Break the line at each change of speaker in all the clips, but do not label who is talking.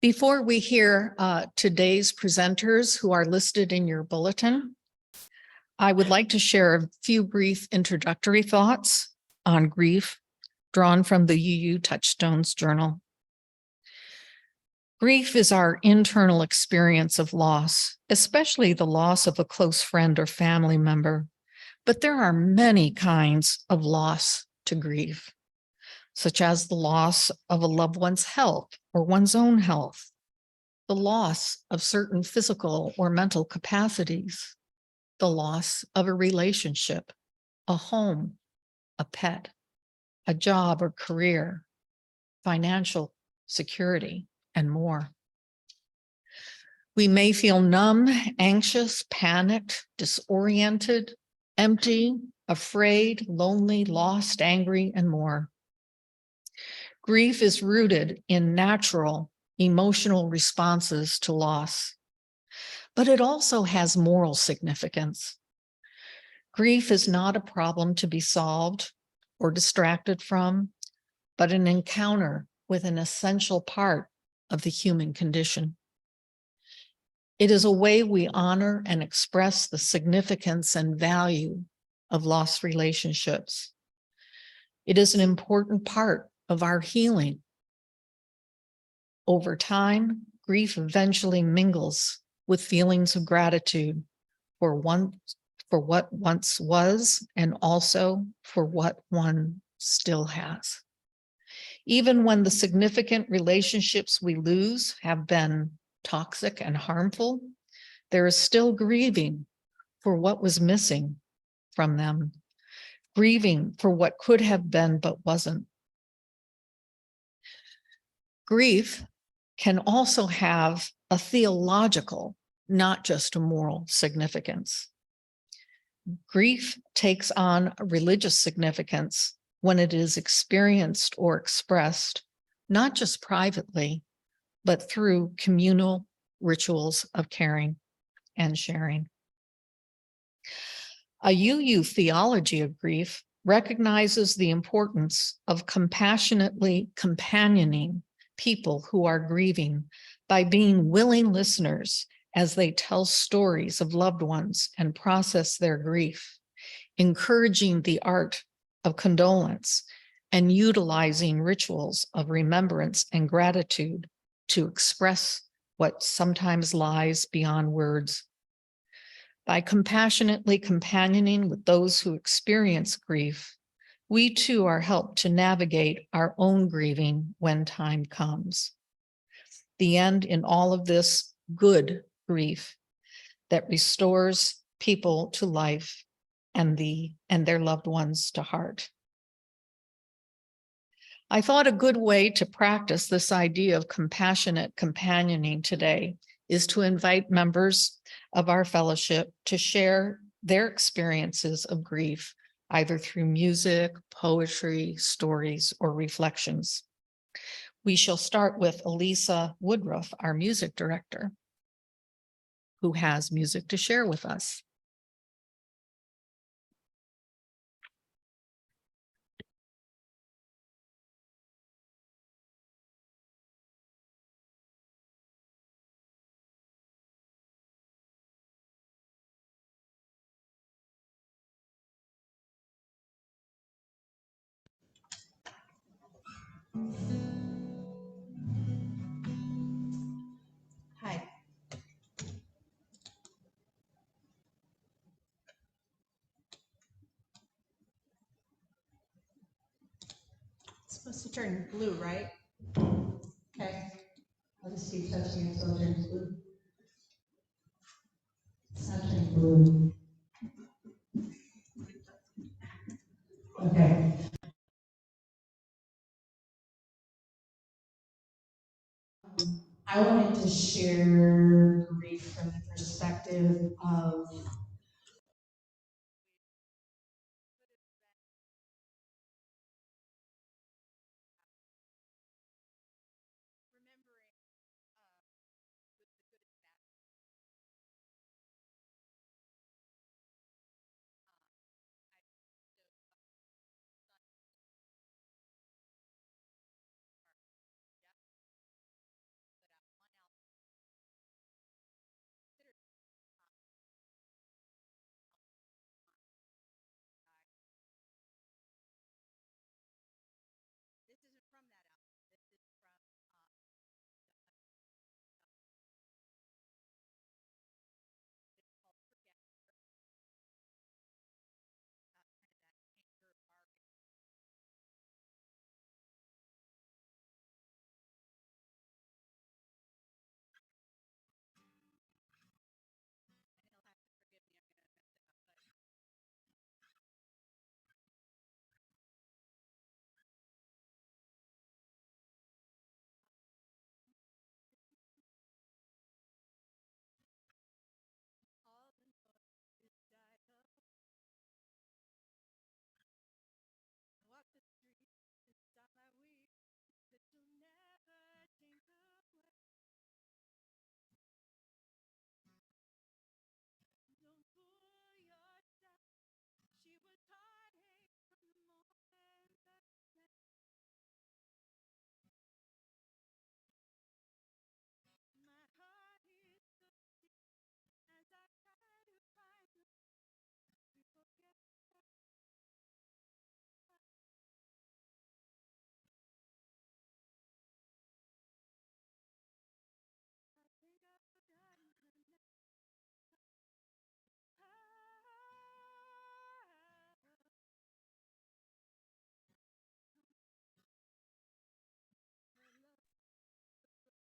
Before we hear today's presenters who are listed in your bulletin, I would like to share a few brief introductory thoughts on grief drawn from the UU Touchstones Journal. Grief is our internal experience of loss, especially the loss of a close friend or family member. But there are many kinds of loss to grieve, such as the loss of a loved one's health or one's own health, the loss of certain physical or mental capacities, the loss of a relationship, a home, a pet, a job or career, financial security, and more. We may feel numb, anxious, panicked, disoriented, empty, afraid, lonely, lost, angry, and more. Grief is rooted in natural emotional responses to loss, but it also has moral significance. Grief is not a problem to be solved or distracted from, but an encounter with an essential part of the human condition. It is a way we honor and express the significance and value of lost relationships. It is an important part of our healing. Over time, grief eventually mingles with feelings of gratitude for what once was and also for what one still has. Even when the significant relationships we lose have been toxic and harmful, there is still grieving for what was missing from them, grieving for what could have been but wasn't. Grief can also have a theological, not just a moral significance. Grief takes on a religious significance when it is experienced or expressed, not just privately, but through communal rituals of caring and sharing. A UU theology of grief recognizes the importance of compassionately companioning people who are grieving by being willing listeners as they tell stories of loved ones and process their grief, encouraging the art of condolence and utilizing rituals of remembrance and gratitude to express what sometimes lies beyond words. By compassionately companioning with those who experience grief, we too are helped to navigate our own grieving when time comes. The end in all of this good grief that restores people to life and their loved ones to heart. I thought a good way to practice this idea of compassionate companioning today is to invite members of our fellowship to share their experiences of grief, either through music, poetry, stories, or reflections. We shall start with Elisa Woodruff, our music director, who has music to share with us.
Hi. It's supposed to turn blue, right? Okay. I'll just keep touching it until it turns blue. It's not turning blue. Okay. I wanted to share grief from the perspective of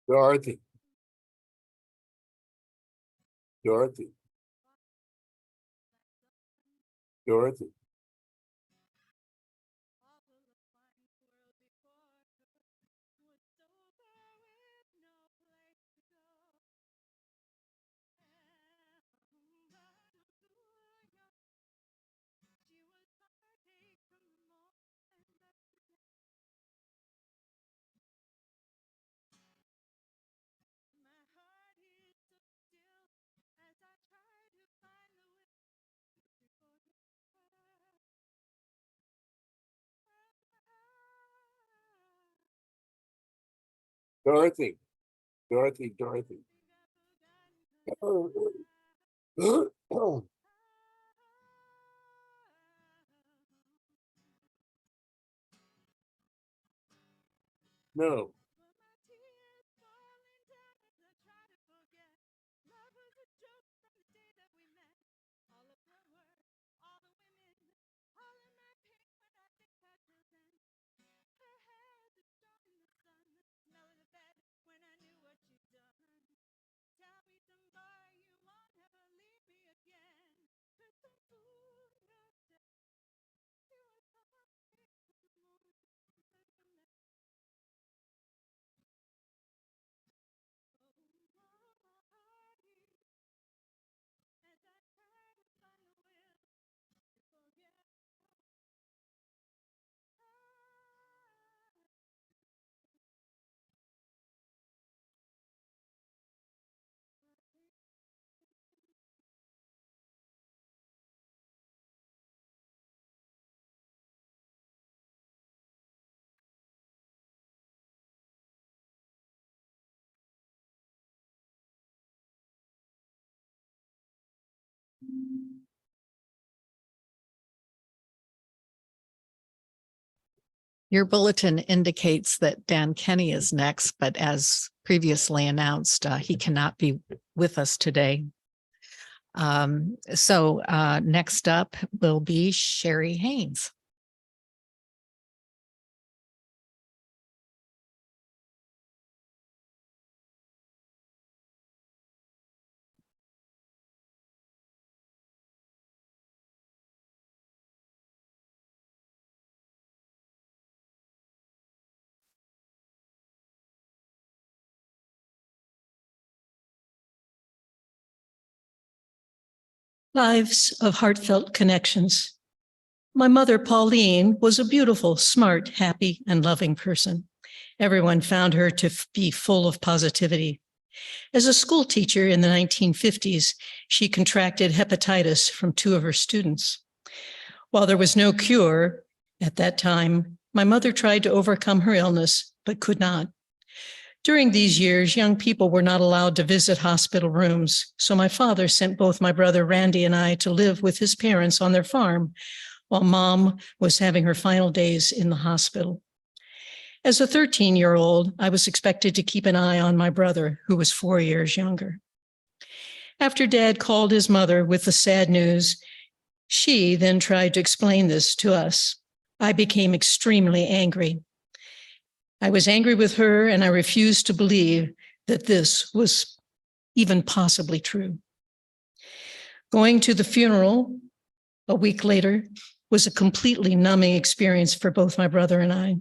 Dorothy. Dorothy. Dorothy. Dorothy. Dorothy. Dorothy. No.
Your bulletin indicates that Dan Kenny is next, but as previously announced, he cannot be with us today. So next up will be Sherry Haynes.
Lives of heartfelt connections. My mother, Pauline, was a beautiful, smart, happy, and loving person. Everyone found her to be full of positivity. As a school teacher in the 1950s, she contracted hepatitis from 2 of her students. While there was no cure at that time, my mother tried to overcome her illness, but could not. During these years, young people were not allowed to visit hospital rooms, so my father sent both my brother Randy and I to live with his parents on their farm while Mom was having her final days in the hospital. As a 13-year-old, I was expected to keep an eye on my brother, who was 4 years younger. After Dad called his mother with the sad news, she then tried to explain this to us. I became extremely angry. I was angry with her, and I refused to believe that this was even possibly true. Going to the funeral a week later was a completely numbing experience for both my brother and I.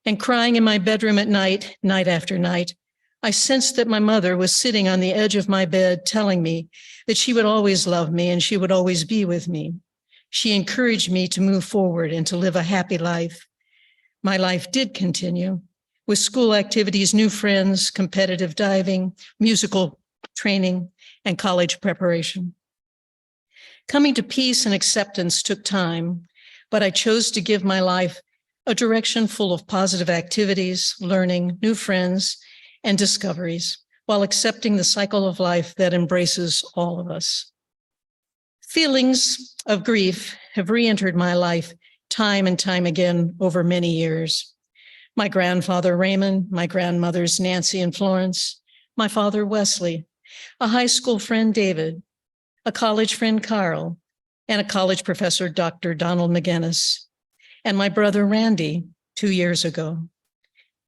And crying in my bedroom at night, night after night, I sensed that my mother was sitting on the edge of my bed telling me that she would always love me and she would always be with me. She encouraged me to move forward and to live a happy life. My life did continue with school activities, new friends, competitive diving, musical training, and college preparation. Coming to peace and acceptance took time, but I chose to give my life a direction full of positive activities, learning, new friends, and discoveries, while accepting the cycle of life that embraces all of us. Feelings of grief have re-entered my life time and time again over many years. My grandfather, Raymond, my grandmothers, Nancy and Florence, my father, Wesley, a high school friend, David, a college friend, Carl, and a college professor, Dr. Donald McGinnis, and my brother, Randy, 2 years ago.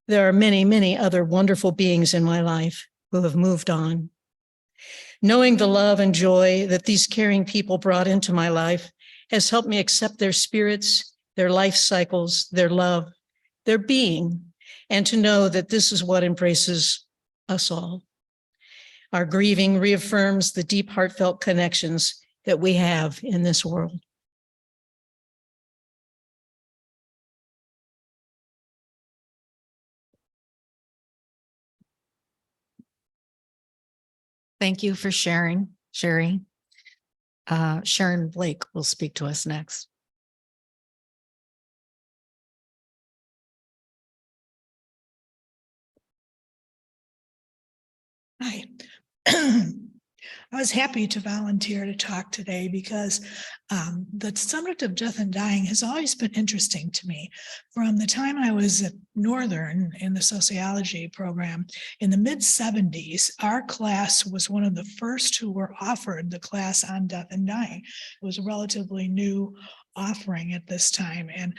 There are many, many other wonderful beings in my life who have moved on. Knowing the love and joy that these caring people brought into my life has helped me accept their spirits, their life cycles, their love, their being, and to know that this is what embraces us all. Our grieving reaffirms the deep, heartfelt connections that we have in this world.
Thank you for sharing, Sherry. Sharon Blake will speak to us next.
Hi. I was happy to volunteer to talk today because the subject of death and dying has always been interesting to me. From the time I was at Northern in the sociology program in the mid-70s, our class was one of the first who were offered the class on death and dying. It was a relatively new offering at this time. And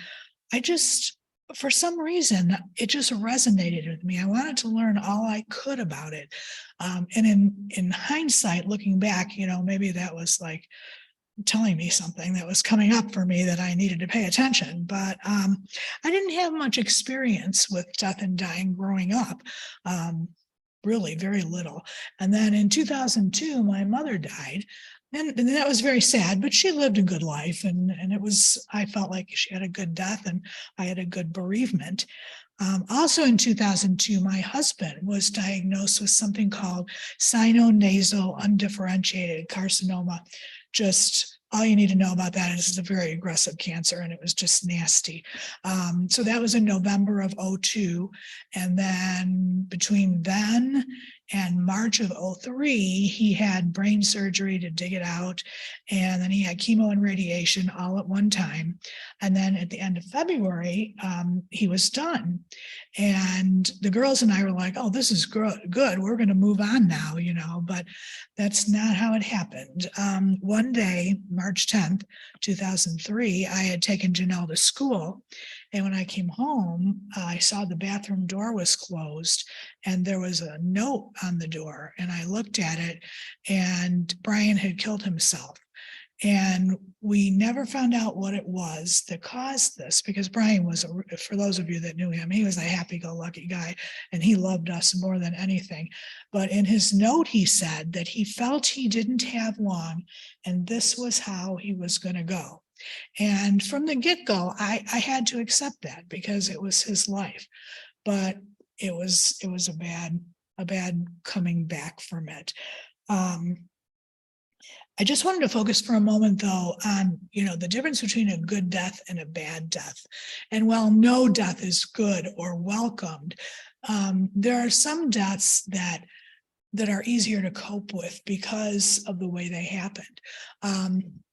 I just, for some reason, it just resonated with me. I wanted to learn all I could about it. And in hindsight, looking back, maybe that was like telling me something that was coming up for me that I needed to pay attention. But I didn't have much experience with death and dying growing up, really very little. And then in 2002, my mother died. And that was very sad, but she lived a good life. And I felt like she had a good death and I had a good bereavement. Also in 2002, my husband was diagnosed with something called sinonasal undifferentiated carcinoma. Just all you need to know about that is it's a very aggressive cancer and it was just nasty. So that was in November of 2002. And then between then and March of 2003, he had brain surgery to dig it out. And then he had chemo and radiation all at one time. And then at the end of February, he was done. And the girls and I were like, oh, this is good. We're going to move on now, but that's not how it happened. One day, March 10th, 2003, I had taken Janelle to school. And when I came home, I saw the bathroom door was closed and there was a note on the door. And I looked at it and Brian had killed himself. And we never found out what it was that caused this, because Brian was, for those of you that knew him, he was a happy-go-lucky guy and he loved us more than anything. But in his note, he said that he felt he didn't have long and this was how he was going to go. And from the get-go, I had to accept that because it was his life. But it was a bad coming back from it. I just wanted to focus for a moment, though, on, the difference between a good death and a bad death. And while no death is good or welcomed, there are some deaths that are easier to cope with because of the way they happened.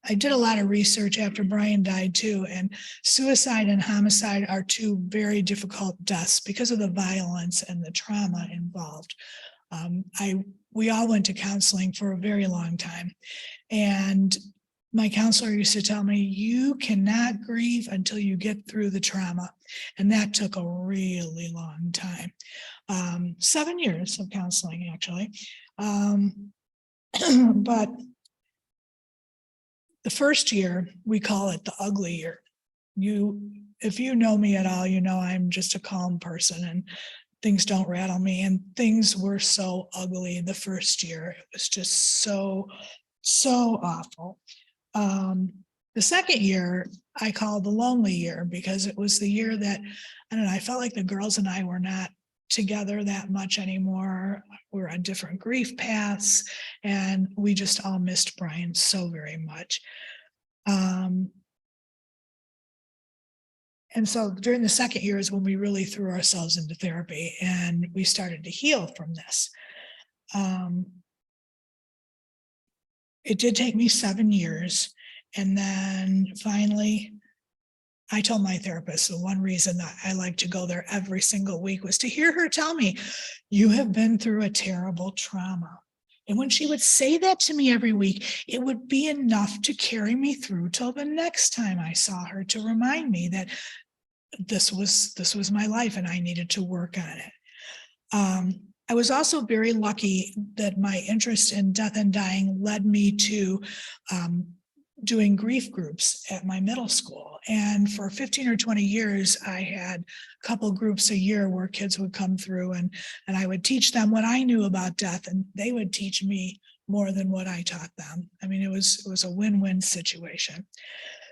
I did a lot of research after Brian died too, and suicide and homicide are two very difficult deaths because of the violence and the trauma involved. We all went to counseling for a very long time. And my counselor used to tell me, you cannot grieve until you get through the trauma. And that took a really long time. 7 years of counseling, actually. But the first year, we call it the ugly year. If you know me at all, I'm just a calm person and things don't rattle me, and things were so ugly the first year. It was just so awful. The second year I call the lonely year because it was the year that, I don't know, I felt like the girls and I were not together that much anymore. We're on different grief paths and we just all missed Brian so very much. And so during the second year is when we really threw ourselves into therapy and we started to heal from this. It did take me 7 years. And then finally, I told my therapist the one reason that I like to go there every single week was to hear her tell me, you have been through a terrible trauma. And when she would say that to me every week, it would be enough to carry me through till the next time I saw her, to remind me that this was my life and I needed to work on it. I was also very lucky that my interest in death and dying led me to doing grief groups at my middle school. And for 15 or 20 years, I had a couple groups a year where kids would come through and I would teach them what I knew about death, and they would teach me more than what I taught them. I mean, it was a win-win situation.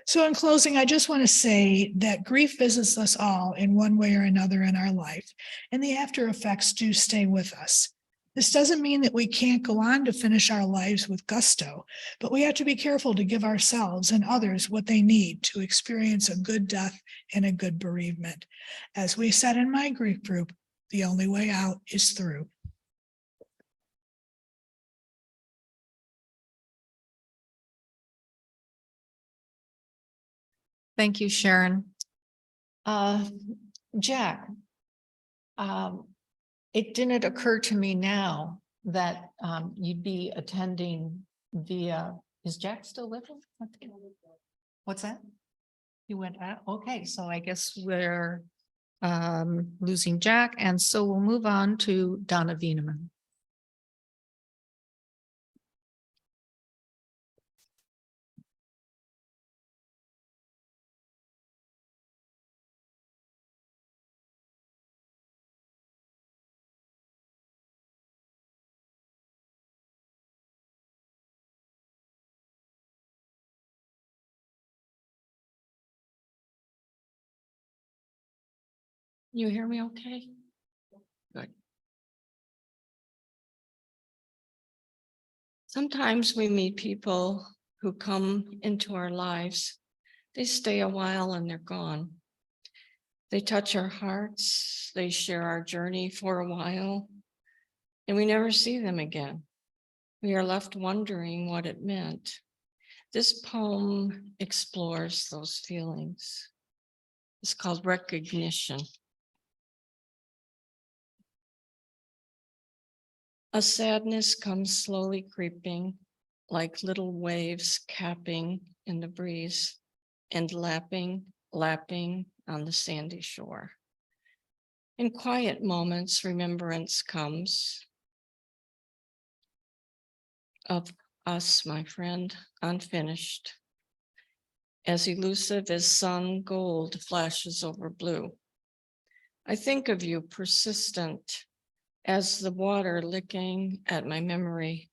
So in closing, I just want to say that grief visits us all in one way or another in our life, and the after effects do stay with us. This doesn't mean that we can't go on to finish our lives with gusto, but we have to be careful to give ourselves and others what they need to experience a good death and a good bereavement. As we said in my grief group, the only way out is through.
Thank you, Sharon. Jack, it didn't occur to me now that you'd be attending via, is Jack still living? What's that? You went out? Okay, so I guess we're losing Jack, and so we'll move on to Donna Wieneman. You hear me okay? Good.
Sometimes we meet people who come into our lives. They stay a while and they're gone. They touch our hearts. They share our journey for a while, and we never see them again. We are left wondering what it meant. This poem explores those feelings. It's called Recognition. A sadness comes slowly creeping, like little waves capping in the breeze and lapping on the sandy shore. In quiet moments, remembrance comes of us, my friend, unfinished, as elusive as sun gold flashes over blue. I think of you persistent as the water licking at my memory,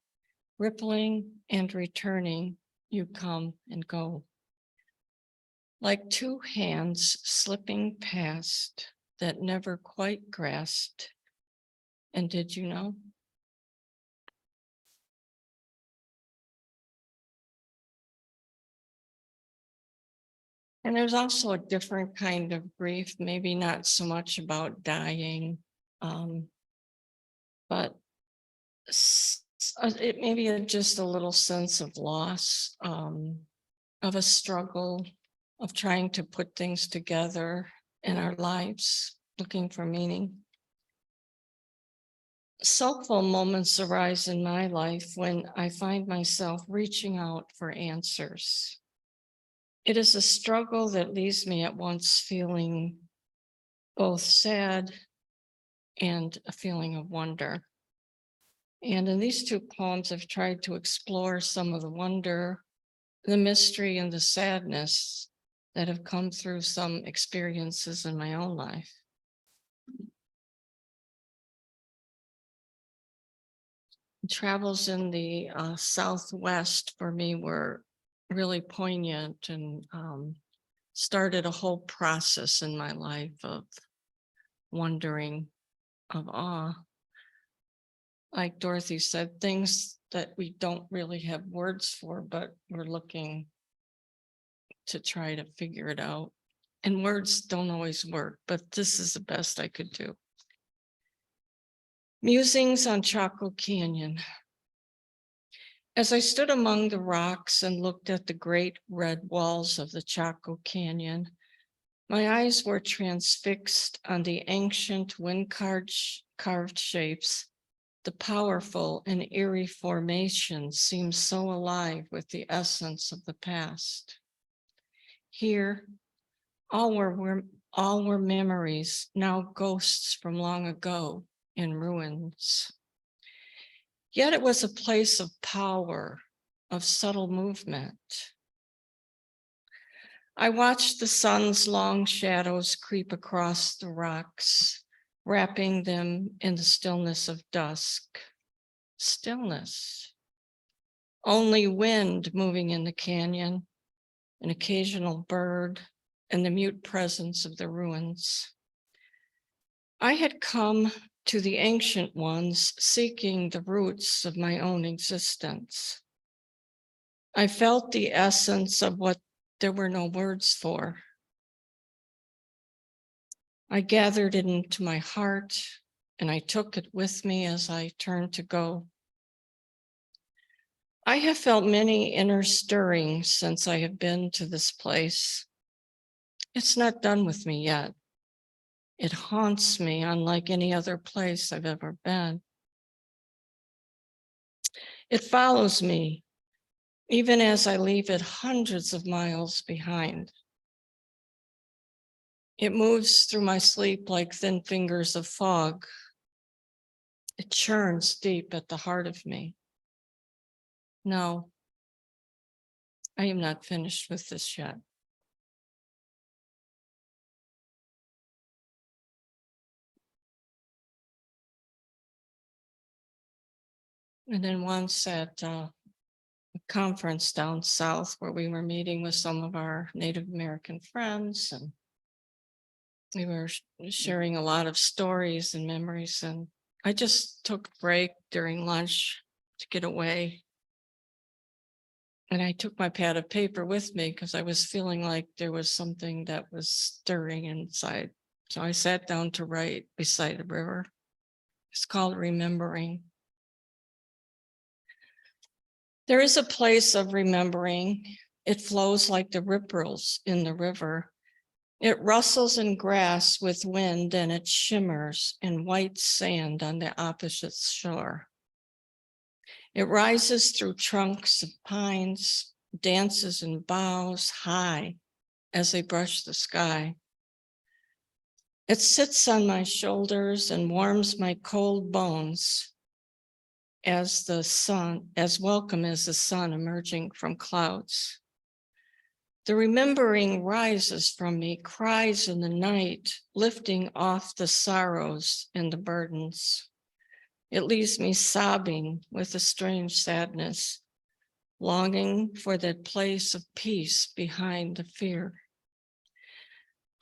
rippling and returning, you come and go. Like two hands slipping past that never quite grasped. And did you know? And there's also a different kind of grief, maybe not so much about dying, but it may be just a little sense of loss, of a struggle, of trying to put things together in our lives, looking for meaning. Soulful moments arise in my life when I find myself reaching out for answers. It is a struggle that leaves me at once feeling both sad and a feeling of wonder. And in these two poems, I've tried to explore some of the wonder, the mystery, and the sadness that have come through some experiences in my own life. Travels in the Southwest for me were really poignant and started a whole process in my life of wondering, of awe. Like Dorothy said, things that we don't really have words for, but we're looking to try to figure it out. And words don't always work, but this is the best I could do. Musings on Chaco Canyon. As I stood among the rocks and looked at the great red walls of the Chaco Canyon, my eyes were transfixed on the ancient wind-carved shapes. The powerful and eerie formation seemed so alive with the essence of the past. Here, all All were memories, now ghosts from long ago in ruins. Yet it was a place of power, of subtle movement. I watched the sun's long shadows creep across the rocks, wrapping them in the stillness of dusk. Stillness. Only wind moving in the canyon, an occasional bird, and the mute presence of the ruins. I had come to the ancient ones seeking the roots of my own existence. I felt the essence of what there were no words for. I gathered it into my heart and I took it with me as I turned to go. I have felt many inner stirrings since I have been to this place. It's not done with me yet. It haunts me unlike any other place I've ever been. It follows me even as I leave it hundreds of miles behind. It moves through my sleep like thin fingers of fog. It churns deep at the heart of me. No, I am not finished with this yet. And then once at a conference down south where we were meeting with some of our Native American friends, and we were sharing a lot of stories and memories, and I just took a break during lunch to get away. And I took my pad of paper with me because I was feeling like there was something that was stirring inside. So I sat down to write beside the river. It's called Remembering. There is a place of remembering. It flows like the ripples in the river. It rustles in grass with wind and it shimmers in white sand on the opposite shore. It rises through trunks of pines, dances in boughs high as they brush the sky. It sits on my shoulders and warms my cold bones as welcome as the sun emerging from clouds. The remembering rises from me, cries in the night, lifting off the sorrows and the burdens. It leaves me sobbing with a strange sadness, longing for that place of peace behind the fear.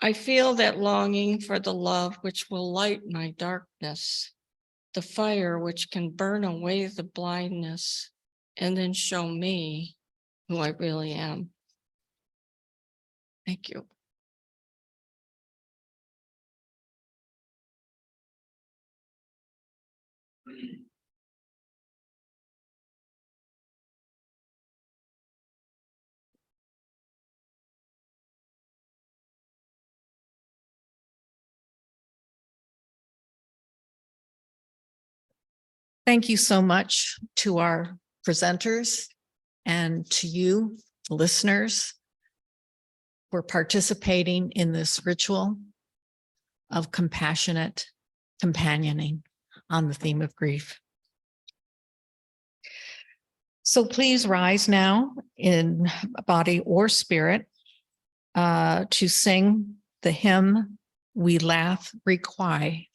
I feel that longing for the love which will light my darkness, the fire which can burn away the blindness and then show me who I really am. Thank you.
Thank you so much to our presenters and to you, listeners, for participating in this ritual of compassionate companioning on the theme of grief. So please rise now in body or spirit to sing the hymn, We Laugh Requie.